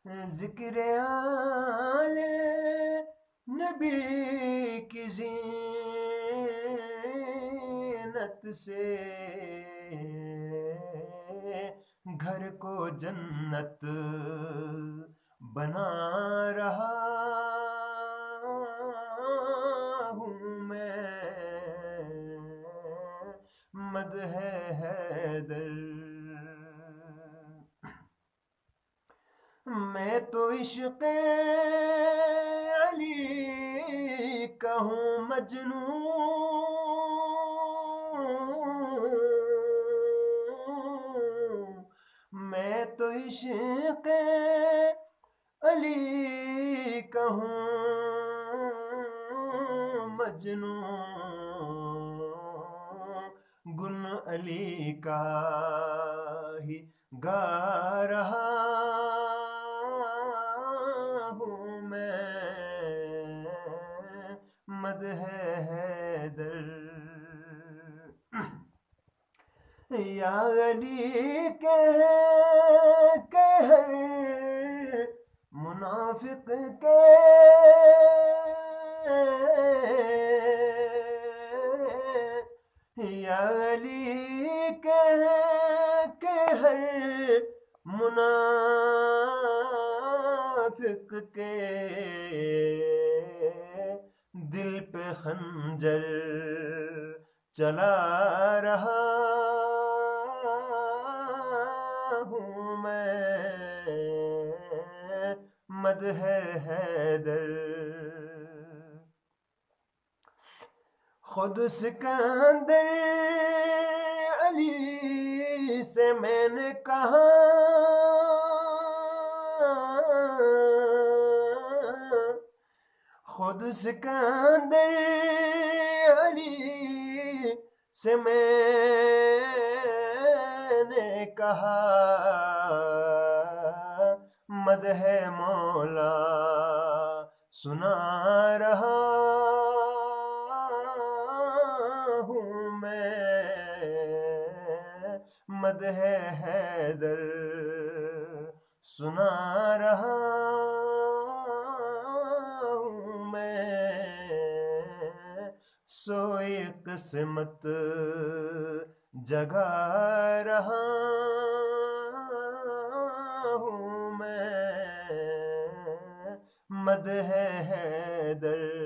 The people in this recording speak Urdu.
ذکر آل نبی کی زینت سے گھر کو جنت بنا رہا ہوں میں، مدح حیدر۔ میں تو عشق علی کا ہوں مجنون، میں تو عشق علی کا ہوں مجنون، گن علی کا ہی گا رہا ہوں میں، مدح حیدر۔ یا علی کہ ہر منافق کے یا علی کہ ہر منافق کے دل پہ خنجر چلا رہا ہوں میں، مدح حیدر۔ خود سکندر علی سے میں نے کہا خود سکندر علی سے میں نے کہا، مدح مولا سنا رہا ہوں میں، مدح حیدر سنا رہا ہوں میں، سوئی قسمت جگا رہا ہوں میں، مدح حیدر۔